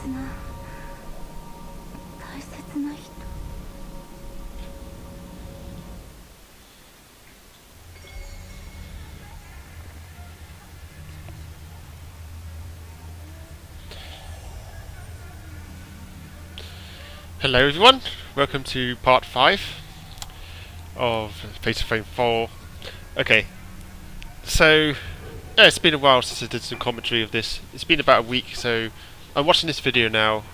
な大切な人。 Hello everyone, welcome to part 5 of Fatal Frame 4. Okay, so yeah, it's been a while since I did some commentary of this. It's been about a week, so I'm watching this video now,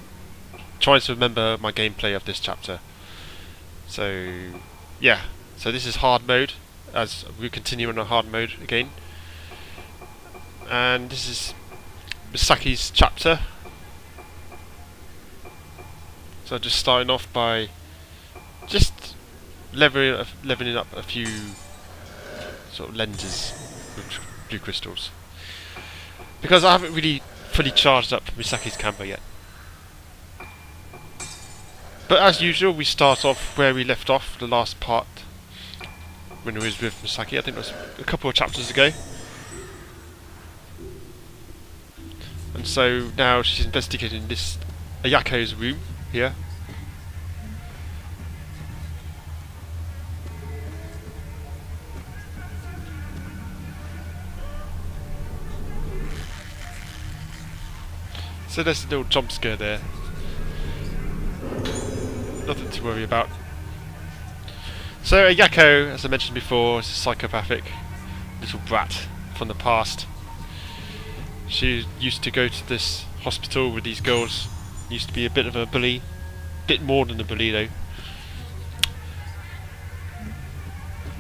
trying to remember my gameplay of this chapter. So yeah, so this is hard mode, as we continue on a hard mode again. And this is Misaki's chapter. So just starting off by just leveling up a few sort of lenses with blue crystals, because I haven't really fully charged up Misaki's camera yet. But as usual, we start off where we left off the last part when we was with Misaki. I think it was a couple of chapters ago. And so now she's investigating this Ayako's room here. So there's a little jump scare there. Nothing to worry about. So Ayako, as I mentioned before, is a psychopathic little brat from the past. She used to go to this hospital with these girls. Used to be a bit of a bully. Bit more than a bully though.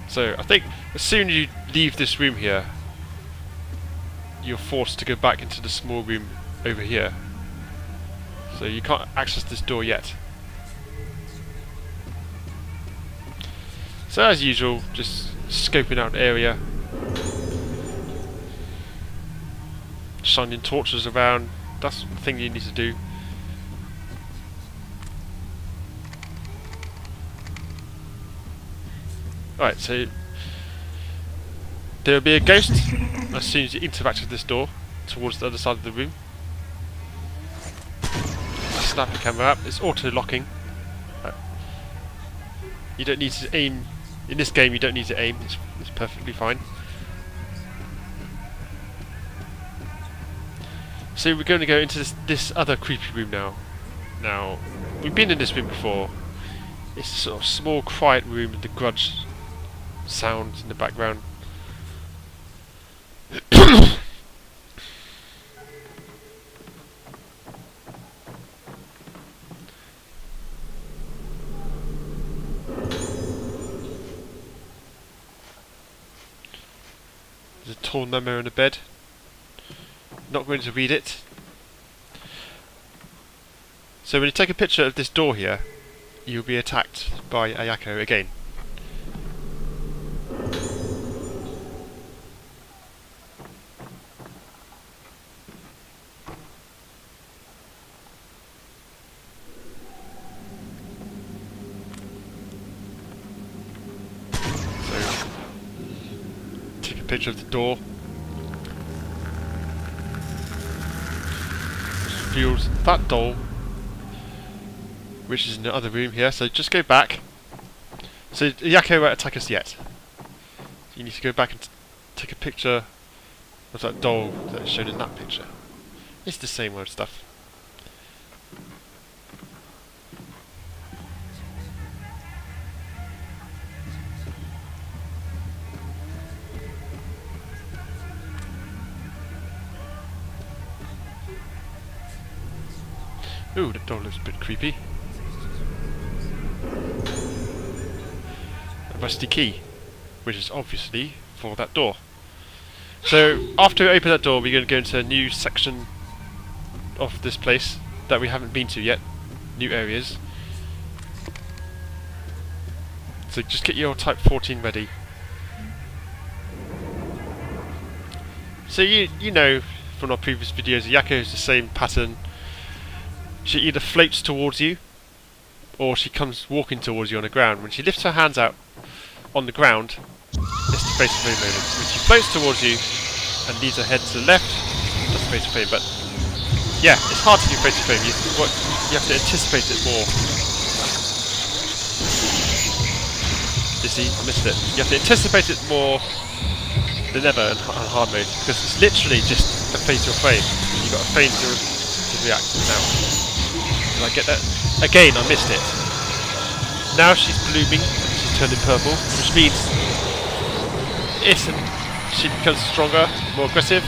So I think as soon as you leave this room here, you're forced to go back into the small room over here. So you can't access this door yet. So as usual, just scoping out the area. Shining torches around. That's the thing you need to do. Right, so there'll be a ghost as soon as you interact with this door towards the other side of the room. Snap the camera up. It's auto-locking. You don't need to aim. In this game, you don't need to aim. It's perfectly fine. So we're going to go into this other creepy room now. Now, we've been in this room before. It's a sort of small, quiet room with the grudge sounds in the background. There's a tall memo in the bed. Not going to read it. So when you take a picture of this door here, you'll be attacked by Ayako again. So take a picture of the door. Reveals that doll, which is in the other room here. So just go back. So Ayako won't attack us yet. You need to go back and take a picture of that doll that is shown in that picture. It's the same old stuff. Ooh, that doll looks a bit creepy. A rusty key, which is obviously for that door. So after we open that door, we're going to go into a new section of this place that we haven't been to yet. New areas. So just get your Type 14 ready. So you know from our previous videos, Ayako is the same pattern. She either floats towards you, or she comes walking towards you on the ground. When she lifts her hands out on the ground, it's the face frame moment. When she floats towards you and leaves her head to the left, that's the face frame. But Yeah, it's hard to do face to frame. You have to anticipate it more. You see, I missed it. You have to anticipate it more than ever on hard mode because it's literally just a fatal frame. You've got a frame to react now. Did I get that? Again, I missed it. Now she's blooming. She's turning purple, which means she becomes stronger, more aggressive.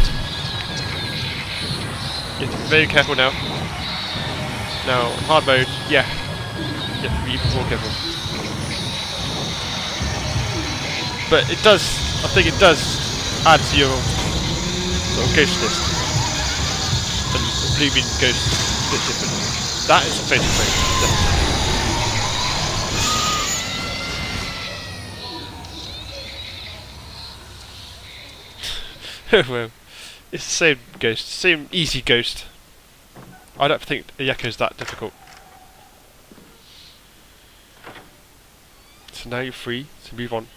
You have to be very careful now. Now, hard mode, yeah, you have to be even more careful. But it does, I think it does add to your sort of ghost list. And the blooming ghost is a bit different. That is a fatal frame, definitely. Well, it's the same ghost, same easy ghost. I don't think Yako's that difficult. So now you're free to move on.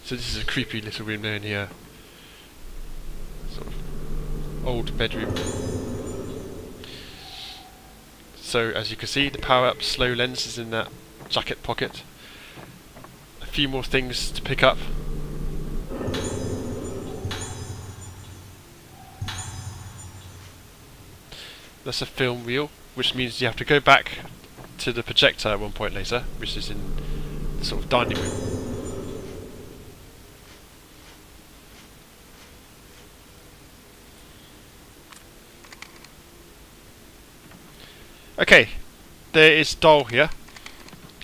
So this is a creepy little room down here. Sort of old bedroom. So as you can see, the power-up slow lens is in that jacket pocket. A few more things to pick up. That's a film reel, which means you have to go back to the projector at one point later, which is in the sort of dining room. Okay, there is doll here,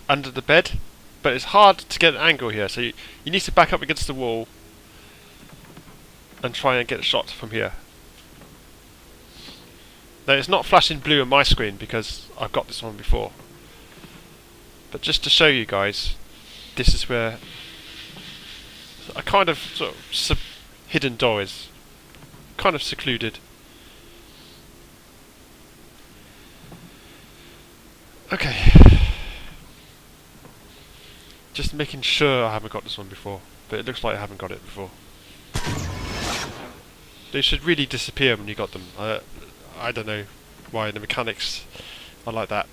under the bed, but it's hard to get an angle here, so you need to back up against the wall and try and get a shot from here. Now it's not flashing blue on my screen because I've got this one before, but just to show you guys, this is where a kind of sort of hidden door is, kind of secluded. Okay, just making sure I haven't got this one before, but it looks like I haven't got it before. They should really disappear when you got them. I don't know why the mechanics are like that.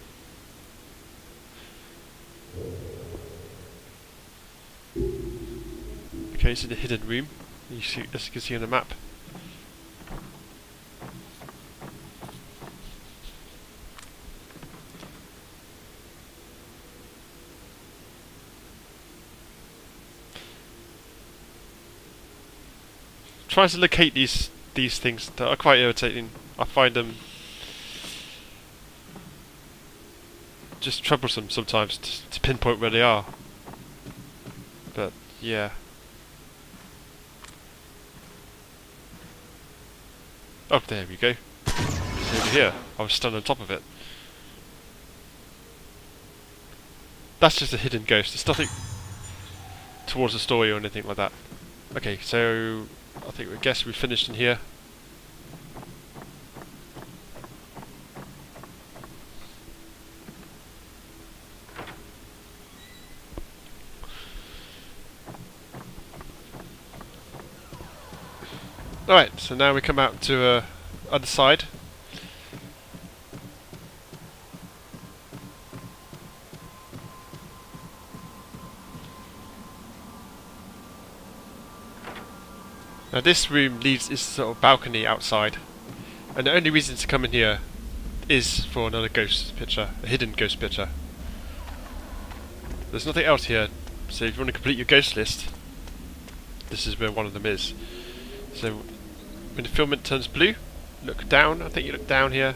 Okay, it's in the hidden room, as you can see on the map. Trying to locate these things that are quite irritating. I find them just troublesome sometimes to pinpoint where they are. But yeah. Oh, there we go. It's over here. I was stunned on top of it. That's just a hidden ghost. It's nothing towards the story or anything like that. Okay, so I guess we finished in here. Alright, so now we come out to other side. Now this room leads this sort of balcony outside, and the only reason to come in here is for another ghost picture, a hidden ghost picture. There's nothing else here, so if you want to complete your ghost list, this is where one of them is. So when the filament turns blue, look down. I think you look down here.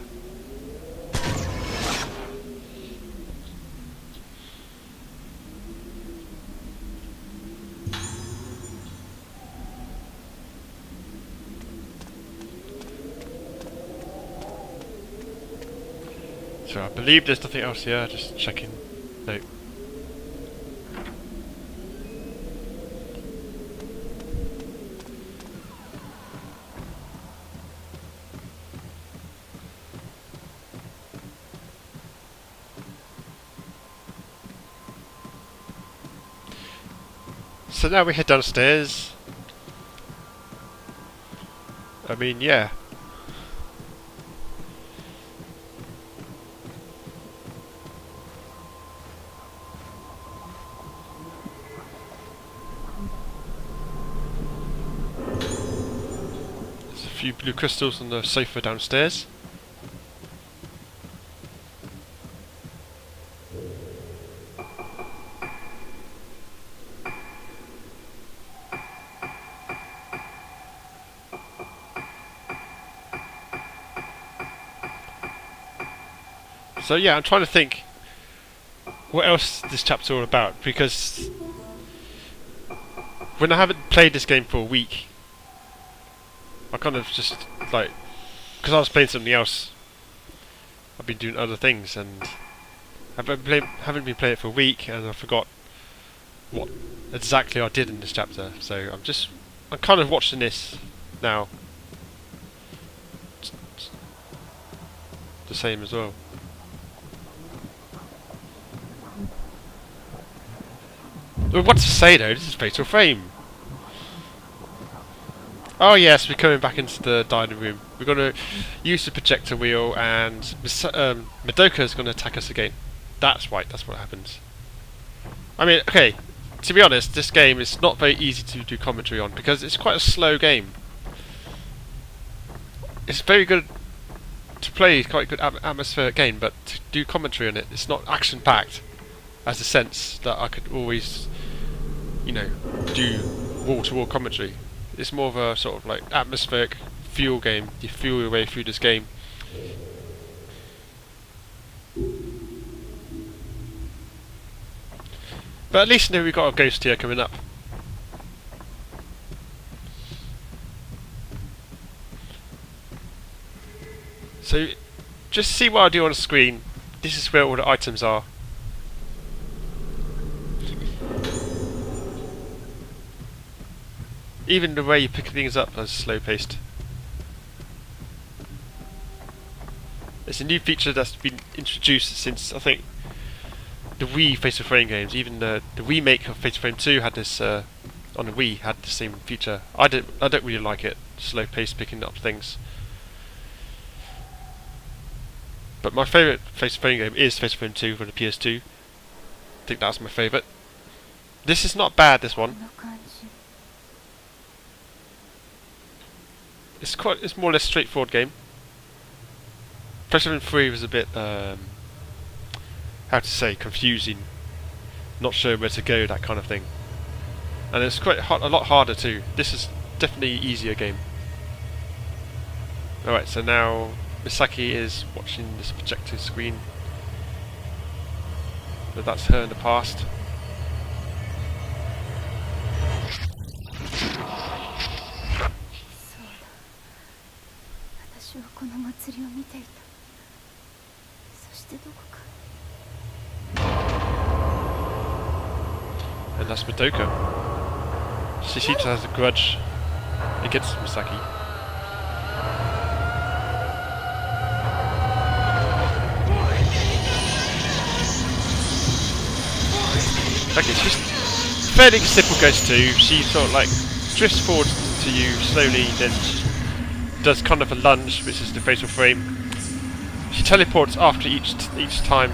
So I believe there's nothing else here, just checking. No. So now we head downstairs. I mean, yeah. There's a few blue crystals on the sofa downstairs. So yeah, I'm trying to think what else this chapter's all about, because when I haven't played this game for a week, I kind of just like, because I was playing something else, I've been doing other things, and haven't been playing it for a week, and I forgot what exactly I did in this chapter. So I'm kind of watching this now, the same as well. Well, what to say though? This is Fatal Frame. Oh yes, we're coming back into the dining room. We're going to use the projector wheel, and Madoka is going to attack us again. That's right, that's what happens. I mean, okay, to be honest, this game is not very easy to do commentary on, because it's quite a slow game. It's very good to play, quite a good atmospheric game, but to do commentary on it, it's not action-packed, as a sense that I could always, you know, do wall-to-wall commentary. It's more of a sort of like atmospheric feel game. You feel your way through this game. But at least now we've got a ghost here coming up. So, just see what I do on the screen. This is where all the items are. Even the way you pick things up is slow paced. It's a new feature that's been introduced since, I think, the Wii Fatal Frame games. Even the remake of Fatal Frame 2 had this on the Wii had the same feature. I don't really like it, slow paced picking up things. But my favourite Fatal Frame game is Fatal Frame 2 for the PS2. I think that's my favourite. This is not bad, this one. It's more or less straightforward game. Fatal Frame 3 was a bit how to say, confusing, not sure where to go, that kind of thing. And it's quite a lot harder too. This is definitely an easier game. Alright, so now Misaki is watching this projector screen. But that's her in the past. And that's Madoka. She seems to have a grudge against Misaki. Okay, she's fairly simple ghost too. She sort of like drifts forward to you slowly, then she does kind of a lunge, which is the Fatal Frame. She teleports after each time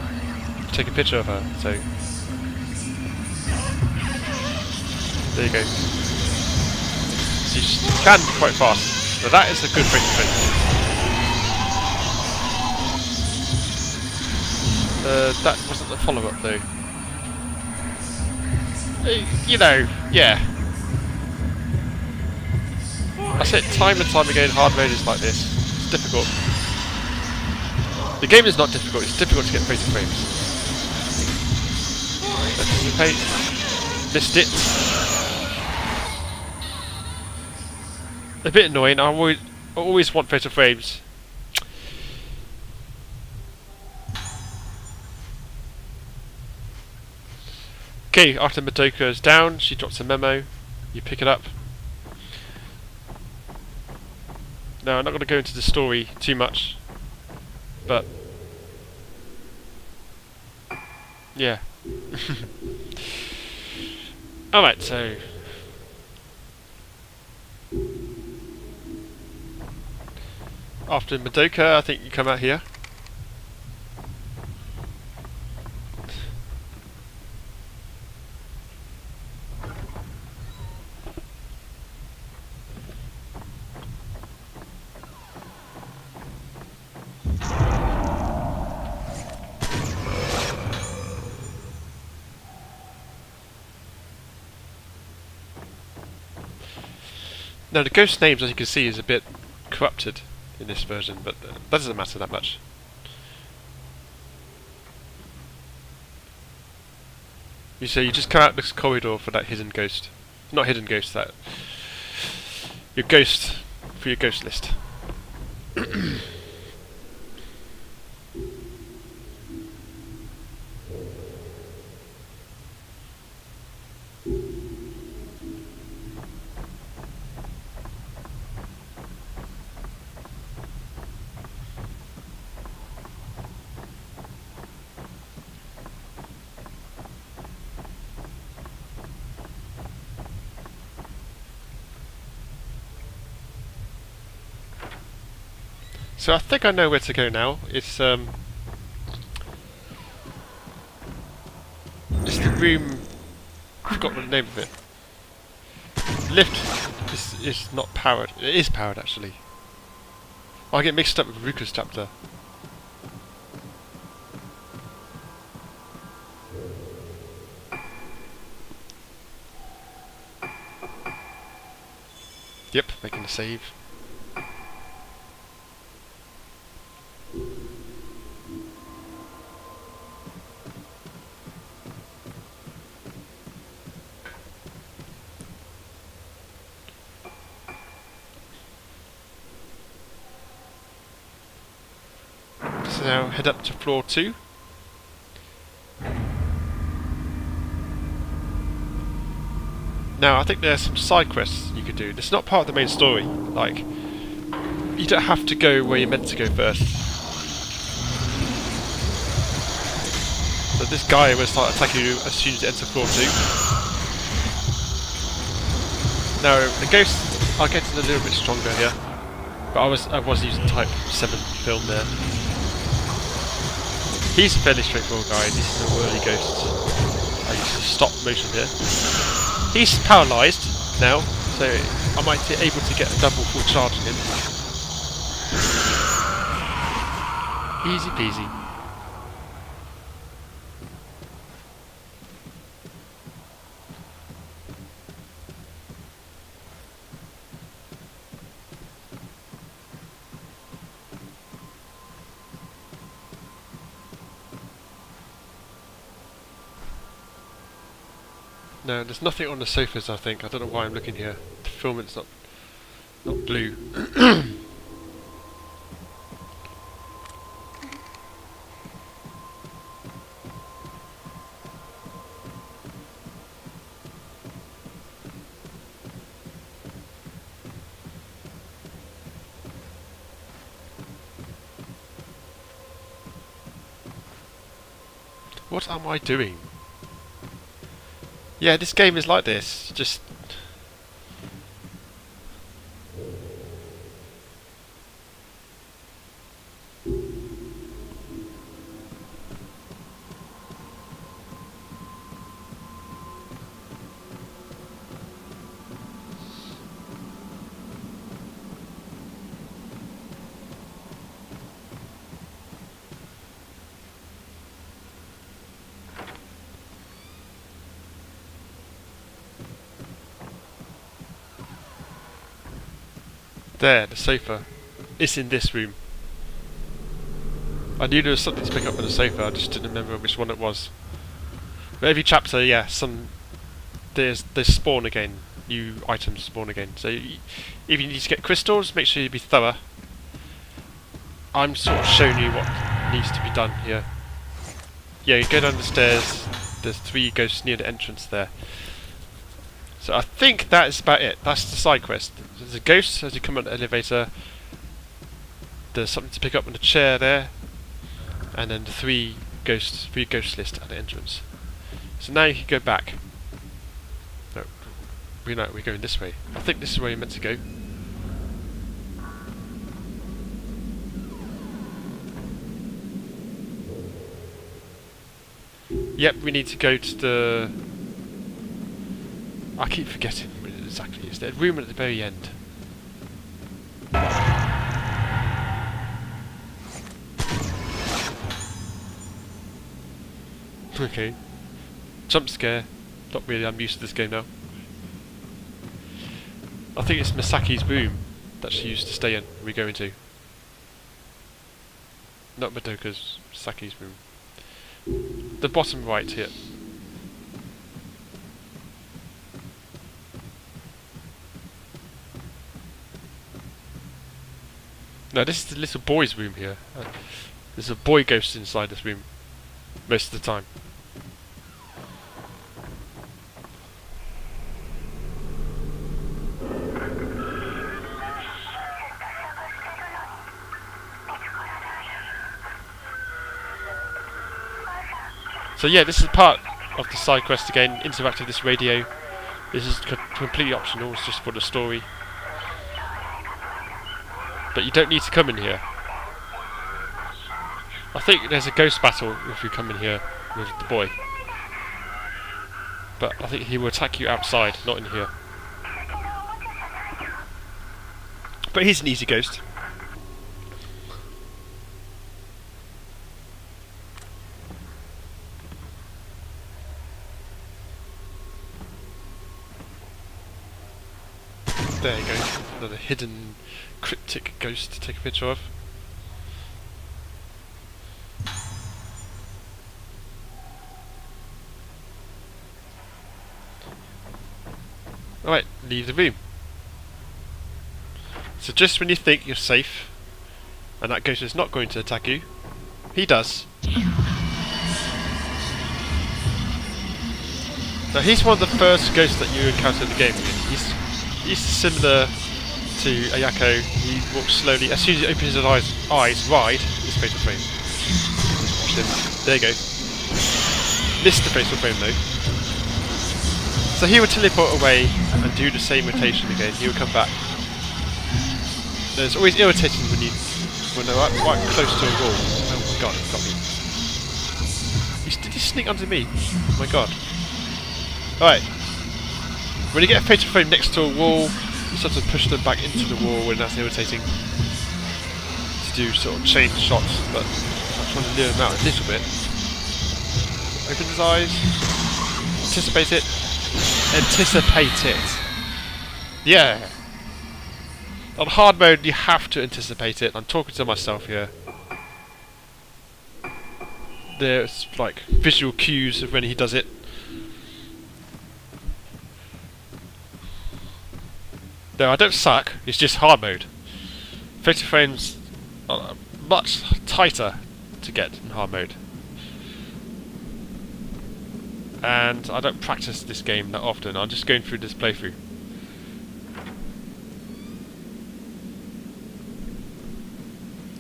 you take a picture of her, so there you go. She can be quite fast, so that is a good Fatal Frame. That wasn't the follow-up though. You know, yeah. I said time and time again, hard mode is like this. It's difficult. The game is not difficult, it's difficult to get Fatal Frames. Anticipate. Missed it. A bit annoying, I always want Fatal Frames. Okay, after Madoka is down, she drops a memo. You pick it up. Now, I'm not going to go into the story too much, but yeah. Alright, so After Madoka, I think you come out here. Now the ghost names, as you can see, is a bit corrupted in this version, but that doesn't matter that much. You just come out this corridor for that hidden ghost. Not hidden ghost, that your ghost for your ghost list. So I think I know where to go now. It's the room. I forgot the name of it. Lift is not powered. It is powered actually. I get mixed up with Ruka's chapter. Yep, making a save. So now head up to floor 2. Now I think there's some side quests you could do. It's not part of the main story. Like, you don't have to go where you're meant to go first. So this guy will start attacking you as soon as you enter floor 2. Now the ghosts are getting a little bit stronger here, but I was using type 7 film there. He's a fairly straightforward guy. This is a whirly ghost. I use the stop motion here. He's paralysed now, so I might be able to get a double full charge on him. Easy peasy. No, there's nothing on the sofas, I think. I don't know why I'm looking here. The filament's not blue. What am I doing? Yeah, this game is like this. Just there, the sofa. It's in this room. I knew there was something to pick up on the sofa, I just didn't remember which one it was. But every chapter, yeah, they spawn again. New items spawn again. So if you need to get crystals, make sure you be thorough. I'm sort of showing you what needs to be done here. Yeah, you go down the stairs. There's 3 ghosts near the entrance there. So I think that is about it. That's the side quest. There's a ghost as you come up the elevator. There's something to pick up on the chair there, and then the 3 ghost list at the entrance. So now you can go back. No, we're going this way. I think this is where you're meant to go. Yep, we need to go to the... I keep forgetting what it exactly is. The room at the very end. Okay. Jump scare. Not really, I'm used to this game now. I think it's Misaki's room that she used to stay in, we go into. Not Madoka's, Misaki's room. The bottom right here. No, this is the little boy's room here. There's a boy ghost inside this room most of the time. So yeah, this is part of the side quest again, interact with this radio. This is completely optional, it's just for the story. But you don't need to come in here. I think there's a ghost battle if you come in here with the boy. But I think he will attack you outside, not in here. But he's an easy ghost. There you go, another hidden cryptic ghost to take a picture of. Alright, leave the room. So just when you think you're safe, and that ghost is not going to attack you, he does. Now he's one of the first ghosts that you encounter in the game. He's similar to Ayako. He walks slowly. As soon as he opens his eyes wide, his facial frame. Watch him. There you go. Missed the facial frame though. So he would teleport away and do the same rotation again. He would come back. It's always irritating when they're quite close to a wall. Oh my god, he got me. Did he sneak under me? Oh my god. Alright. When you get a facial frame next to a wall, you sort of push them back into the wall, and that's irritating to do sort of change shots, but I'm trying to lure him out a little bit. Open his eyes. Anticipate it. Anticipate it. Yeah. On hard mode, you have to anticipate it. I'm talking to myself here. There's like visual cues of when he does it. No, I don't suck. It's just hard mode. Facial frames are much tighter to get in hard mode. And I don't practice this game that often. I'm just going through this playthrough.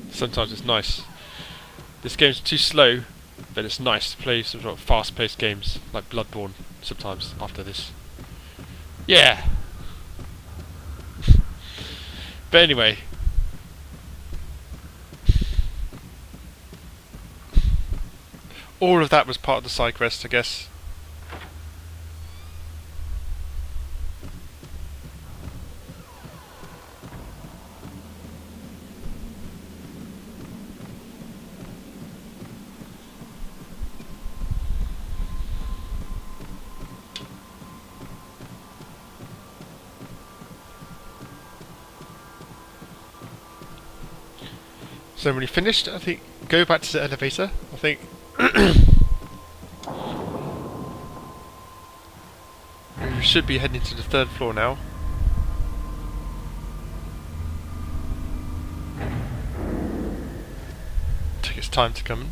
Sometimes it's nice. This game's too slow, then it's nice to play some sort of fast-paced games like Bloodborne sometimes after this. Yeah! But anyway. All of that was part of the side quest, I guess. So when you finished, I think go back to the elevator. I think we should be heading to the 3rd floor now. Take its time to come.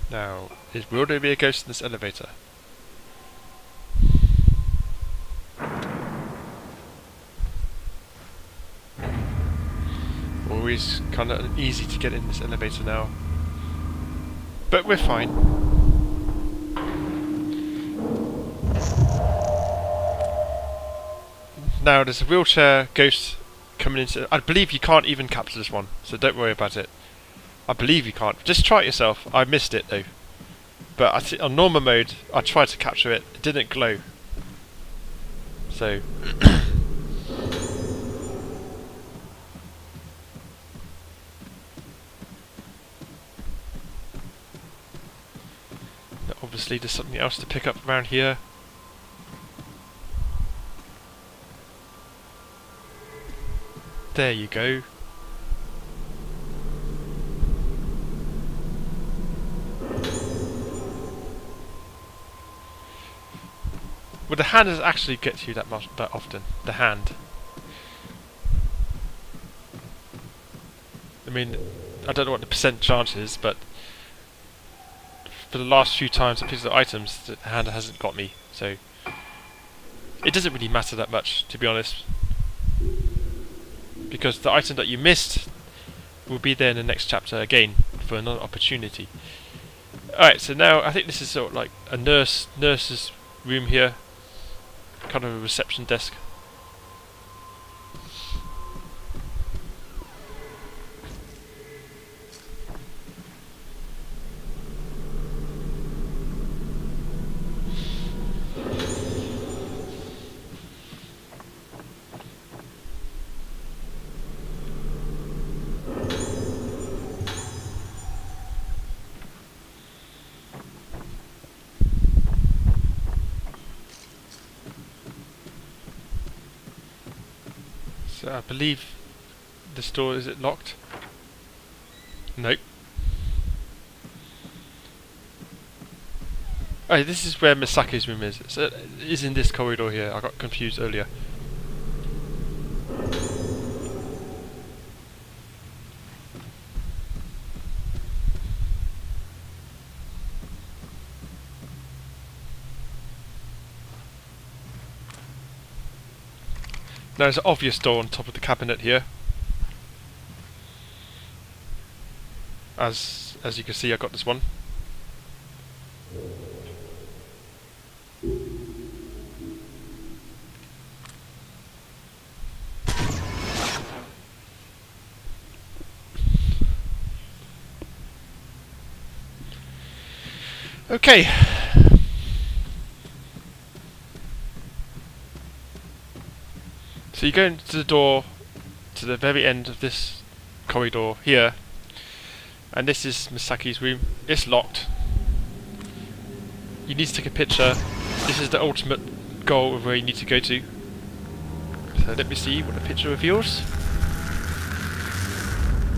Now, will there be a ghost in this elevator? Always kind of easy to get in this elevator now, but we're fine. Now there's a wheelchair ghost coming into. I believe you can't even capture this one, so don't worry about it. I believe you can't. Just try it yourself. I missed it though. But on normal mode, I tried to capture it. It didn't glow. So. Obviously there's something else to pick up around here. There you go. Well, the hand doesn't actually get to you that often. The hand. I mean, I don't know what the percent chance is, but for the last few times I picked up items, the hand hasn't got me, so it doesn't really matter that much, to be honest, because the item that you missed will be there in the next chapter again for another opportunity. Alright, so now I think this is sort of like a nurse's room here, kind of a reception desk. So I believe this door, is it locked? Nope. Oh, this is where Misaki's room is. So it is in this corridor here. I got confused earlier. Now there's an obvious door on top of the cabinet here. As you can see, I got this one. Okay. So you go into the door to the very end of this corridor here, and this is Misaki's room. It's locked. You need to take a picture. This is the ultimate goal of where you need to go to. So let me see what the picture reveals.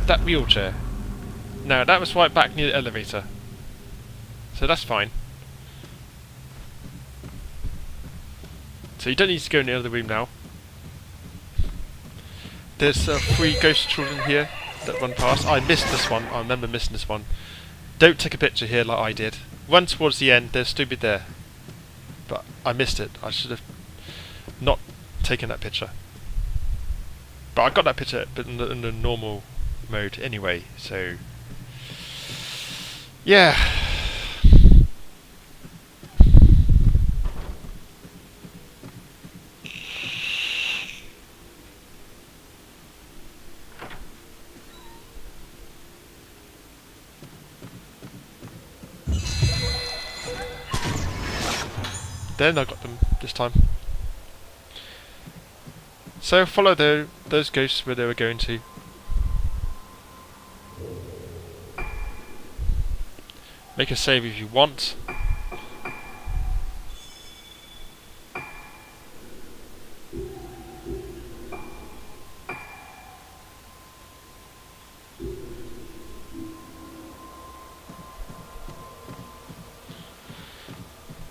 That wheelchair. Now that was right back near the elevator, so that's fine. So you don't need to go in the other room now. There's 3 ghost children here that run past. I missed this one. I remember missing this one. Don't take a picture here like I did. Run towards the end. They'll still be there. But I missed it. I should have not taken that picture. But I got that picture in the normal mode anyway. So yeah. Then I got them this time. So follow those ghosts where they were going to. Make a save if you want.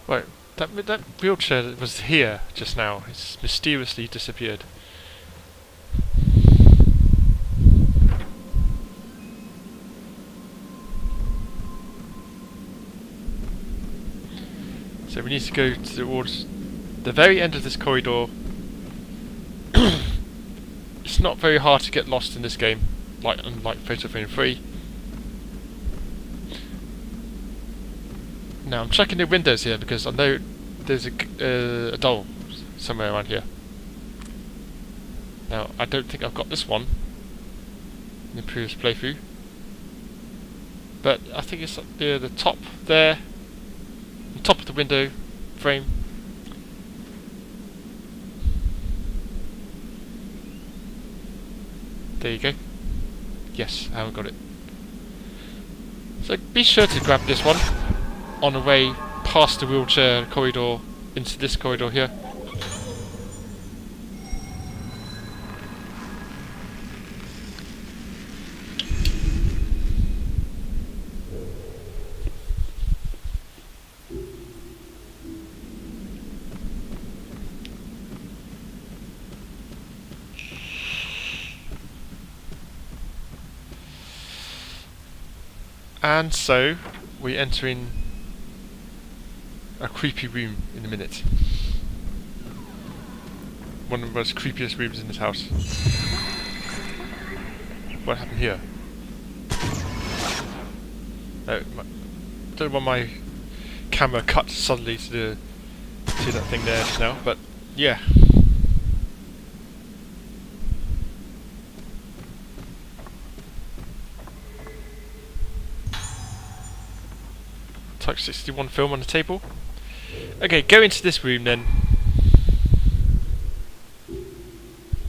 Wait. That wheelchair that was here just now, it's mysteriously disappeared. So we need to go towards the very end of this corridor. It's not very hard to get lost in this game, unlike Fatal Frame 3. Now I'm checking the windows here because I know there's a doll somewhere around here. Now I don't think I've got this one in the previous playthrough. but I think it's near the top there, on top of the window frame. There you go. Yes, I haven't got it. So be sure to grab this one on the way past the wheelchair corridor into this corridor here. And so we enter in a creepy room in a minute. One of the most creepiest rooms in this house. What happened here? I don't know why my camera cut suddenly to that thing there just now, but yeah. Type 61 film on the table. Okay, go into this room then.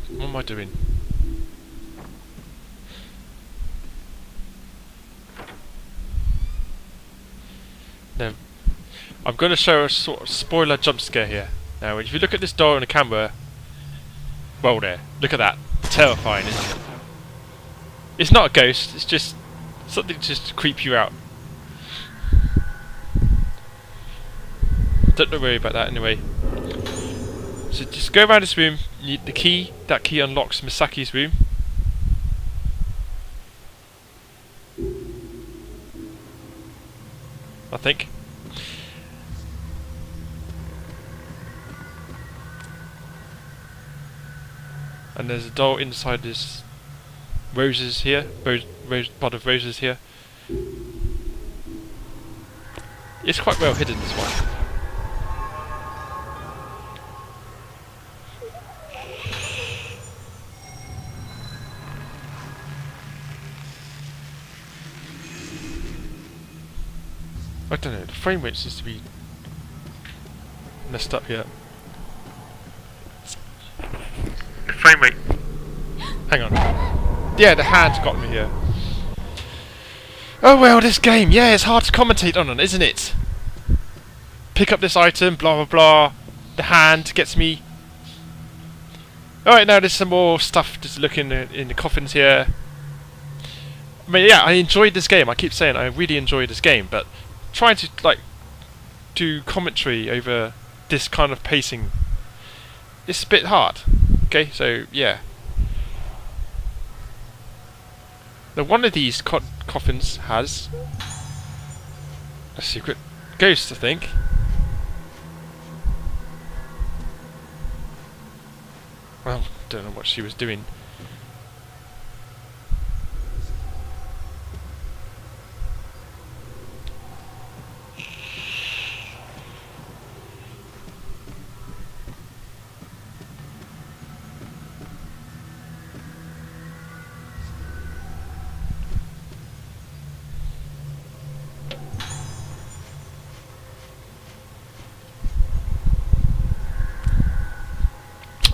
What am I doing? No. I'm going to show a sort of spoiler jump scare here. Now, if you look at this door on the camera, well there, look at that. Terrifying, isn't it? It's not a ghost, it's just something just to creep you out. Don't worry about that anyway. So just go around this room, you need the key, that key unlocks Misaki's room. I think. And there's a door inside this roses here, pot of roses here. It's quite well hidden, this one. I don't know, the frame rate seems to be messed up here. The frame rate. Hang on. Yeah, the hand's got me here. Oh well, this game, yeah, it's hard to commentate on it, isn't it? Pick up this item, blah blah blah. The hand gets me. Alright, now there's some more stuff just looking in the coffins here. I mean, yeah, I enjoyed this game. I keep saying I really enjoyed this game, but trying to like do commentary over this kind of pacing, it's a bit hard. Okay, so yeah. Now one of these coffins has a secret ghost, I think. Well, don't know what she was doing.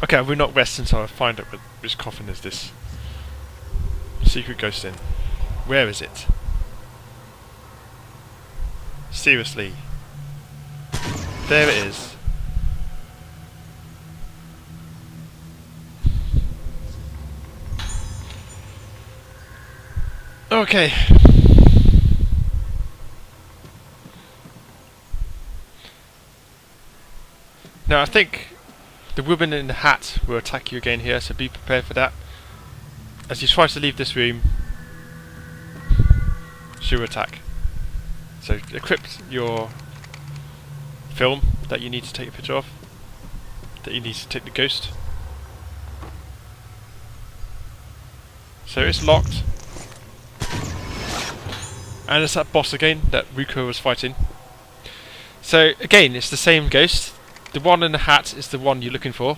Okay, I will not rest until I find out which coffin is this secret ghost in. Where is it? Seriously. There it is. Okay. Now I think the woman in the hat will attack you again here, so be prepared for that. As you try to leave this room, she will attack. So equip your film that you need to take a picture of, that you need to take the ghost. So it's locked. And it's that boss again that Ruko was fighting. So again, it's the same ghost. The one in the hat is the one you're looking for.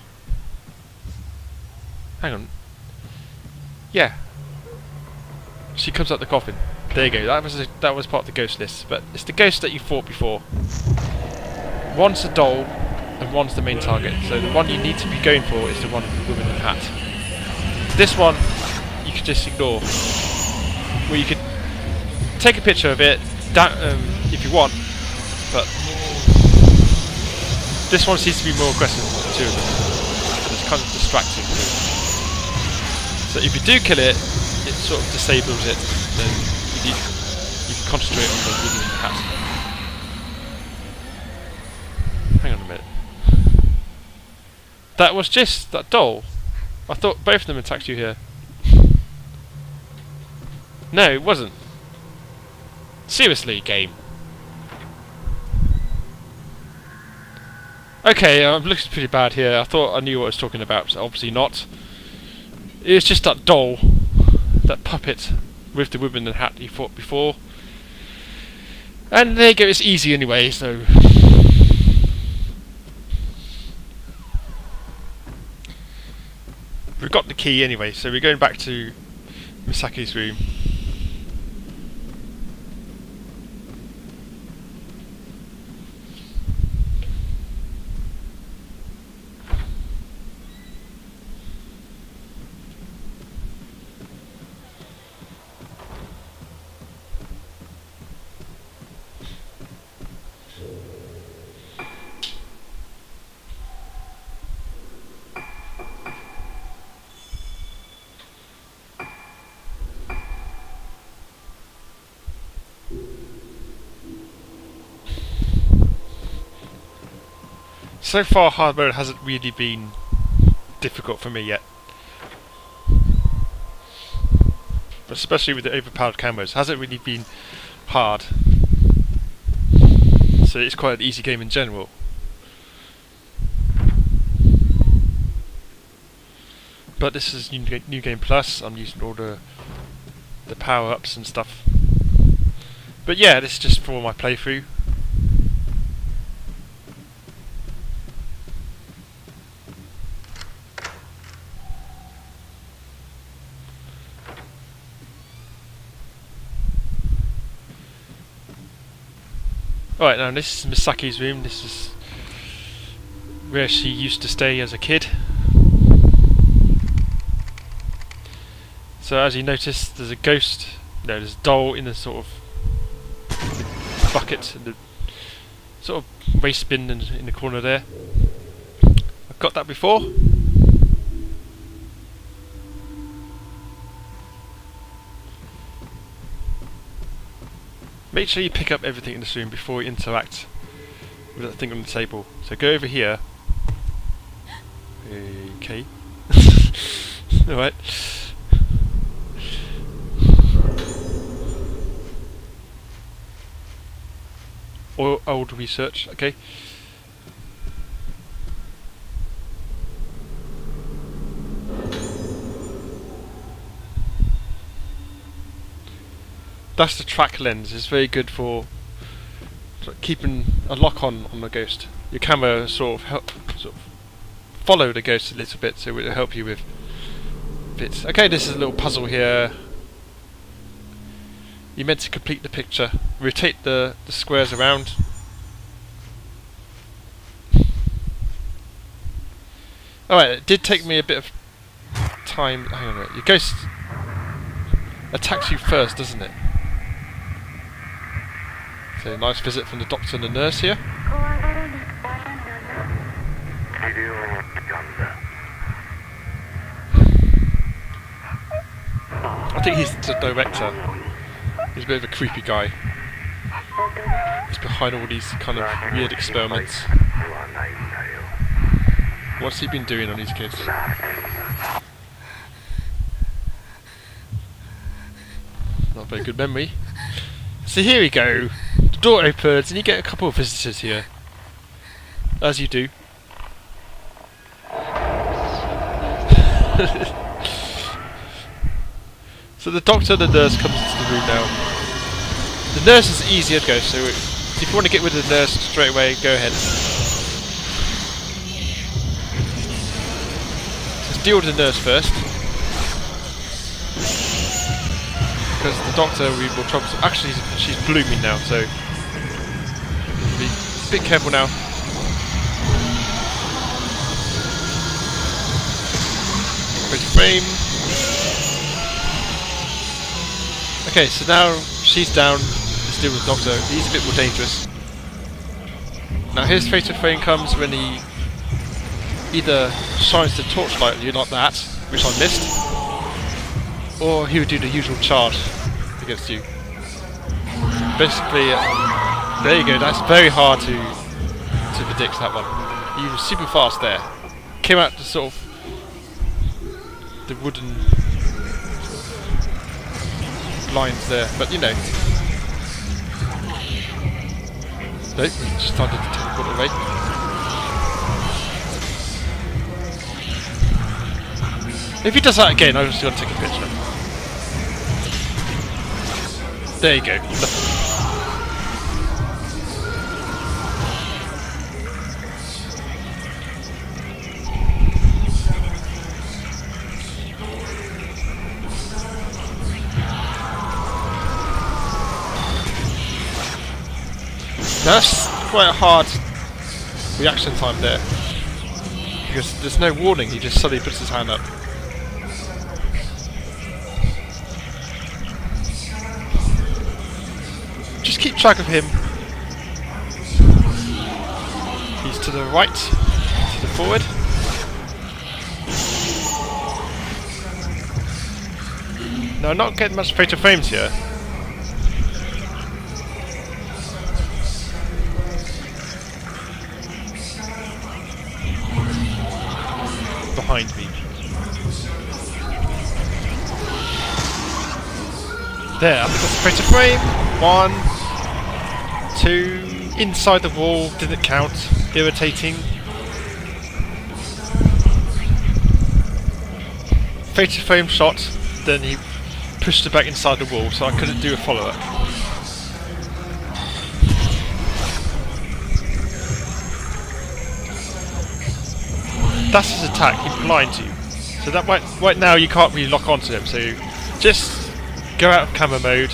Hang on. Yeah. She comes out the coffin. There you go. That was part of the ghost list, but it's the ghost that you fought before. One's the doll, and one's the main target. So the one you need to be going for is the one with the woman in the hat. This one you could just ignore. Where you could take a picture of it if you want, but this one seems to be more aggressive than the two of them. And it's kind of distracting. So if you do kill it, it sort of disables it. Then you can concentrate on the woman in the hat. Hang on a minute. That was just that doll. I thought both of them attacked you here. No, it wasn't. Seriously, game. Okay, I'm looking pretty bad here. I thought I knew what I was talking about, but obviously not. It's just that doll, that puppet with the woman in the hat you fought before. And there you go, it's easy anyway, so... We've got the key anyway, so we're going back to Misaki's room. So far, hard mode hasn't really been difficult for me yet. But especially with the overpowered camos, hasn't really been hard. So it's quite an easy game in general. But this is New Game Plus, I'm using all the power-ups and stuff. But yeah, this is just for my playthrough. Alright, now this is Misaki's room. This is where she used to stay as a kid. So as you notice, there's a ghost, no, there's a doll in the sort of bucket, in the sort of waste bin in the corner there. I've got that before. Make sure you pick up everything in this room before you interact with that thing on the table. So go over here. Okay. Alright. Old research, okay. That's the track lens. It's very good for keeping a lock on the ghost. Your camera sort of follow the ghost a little bit, so it will help you with bits. Okay, this is a little puzzle here. You're meant to complete the picture. Rotate the squares around. Alright, it did take me a bit of time. Hang on a minute. Your ghost attacks you first, doesn't it? So a nice visit from the doctor and the nurse here. I think he's the director. He's a bit of a creepy guy. He's behind all these kind of weird experiments. What's he been doing on these kids? Not a very good memory. So here we go. The door opens and you get a couple of visitors here. As you do. So the doctor and the nurse comes into the room now. The nurse is easier to go, so if you want to get rid of the nurse straight away, go ahead. Let's deal with the nurse first. because the Doctor will be more troublesome. Actually, she's blooming now, so be a bit careful now. Pretty frame. Okay, so now she's down. Let's deal with the Doctor. He's a bit more dangerous. Now his fatal frame comes when he either shines the torchlight at you like that, which I missed, or he would do the usual charge against you. Basically, there you go. That's very hard to predict that one. He was super fast there. Came out to sort of the wooden lines there, but you know. Nope, he just started to teleport away. If he does that again, I'm just going to take a picture. There you go. That's quite a hard reaction time there, because there's no warning, he just suddenly puts his hand up. Just keep track of him. He's to the right, to the forward. No, I'm not getting much fatal frames here. Behind me. There, I think that's a fatal frame. 1, 2, inside the wall, didn't count. Irritating. Fatal frame shot, then he pushed it back inside the wall, so I couldn't do a follow-up. That's his attack, he blinds you. So that right now you can't really lock onto him, so just go out of camera mode,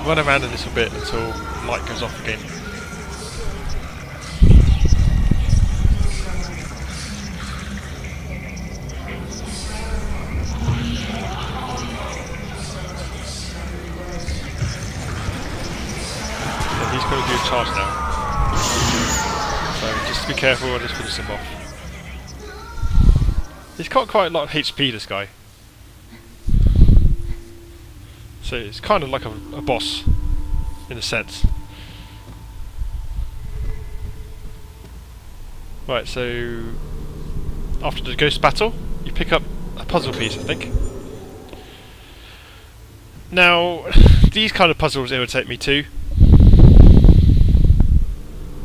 run around a little bit until light goes off again. And he's going to do a charge now. So just be careful and just finish him off. He's got quite a lot of HP, this guy. So it's kind of like a boss, in a sense. Right, so after the ghost battle, you pick up a puzzle piece, I think. Now, these kind of puzzles irritate me too.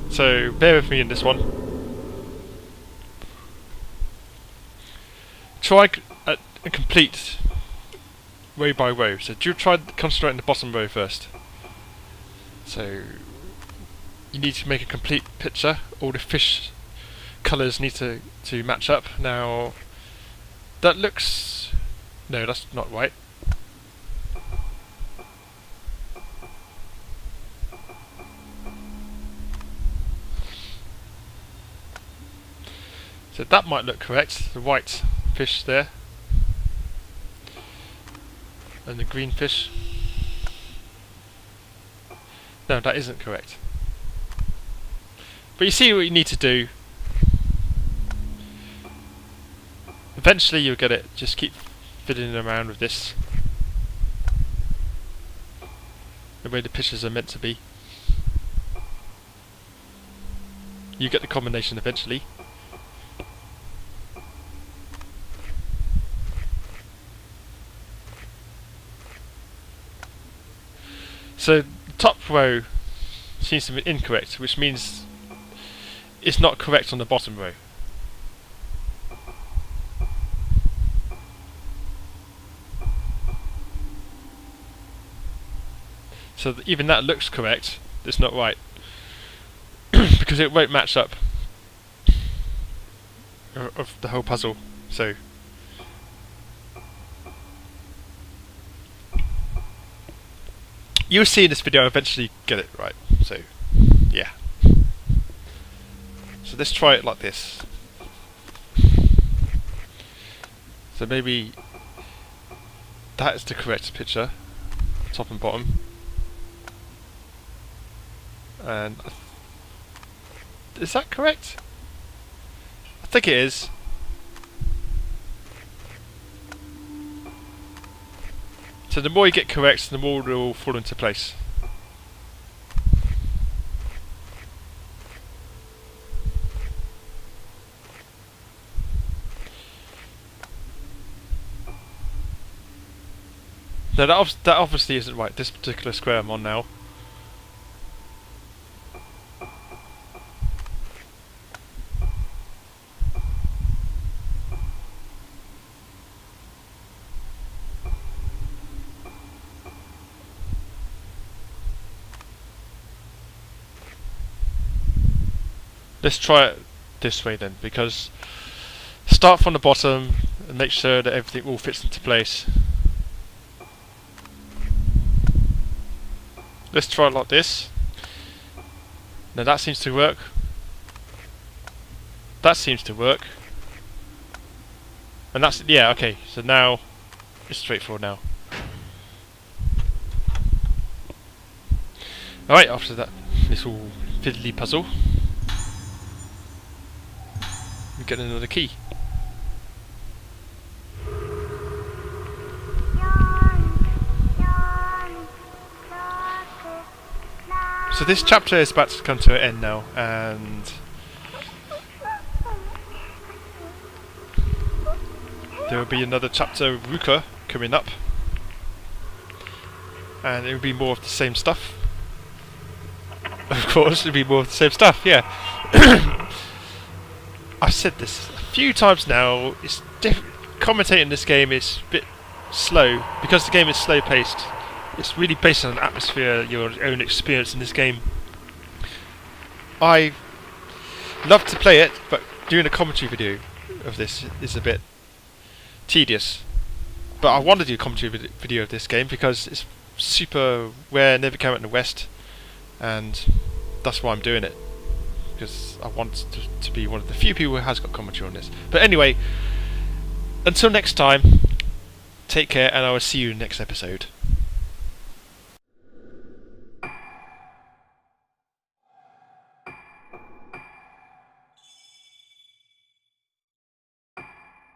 So bear with me in this one. Try and complete row by row. So do try concentrate on the bottom row first. So you need to make a complete picture. All the fish colours need to match up. Now that looks... no, that's not right. So that might look correct. The white fish there. And the green fish. No, that isn't correct. But you see what you need to do. Eventually you'll get it. Just keep fiddling around with this. The way the pictures are meant to be. You get the combination eventually. So the top row seems to be incorrect, which means it's not correct on the bottom row. So even that looks correct, it's not right. Because it won't match up of the whole puzzle. So you'll see in this video I eventually get it right. So, yeah. So let's try it like this. So maybe that is the correct picture, top and bottom. And is that correct? I think it is. So the more you get correct, the more it will fall into place. No, that obviously isn't right, this particular square I'm on now. Let's try it this way then, because start from the bottom and make sure that everything all fits into place. Let's try it like this. Now that seems to work. That seems to work. And that's, yeah, okay, so now it's straightforward now. Alright, after that little fiddly puzzle, we get another key. So this chapter is about to come to an end now, and there will be another chapter of Ruka coming up, and it will be more of the same stuff. Of course, it'll be more of the same stuff, yeah. I've said this a few times now, it's commentating this game is a bit slow, because the game is slow paced. It's really based on an atmosphere, your own experience in this game. I love to play it, but doing a commentary video of this is a bit tedious. But I want to do a commentary video of this game because it's super rare, never came out in the West, and that's why I'm doing it. Because I want to be one of the few people who has got commentary on this. But anyway, until next time, take care, and I will see you in the next episode.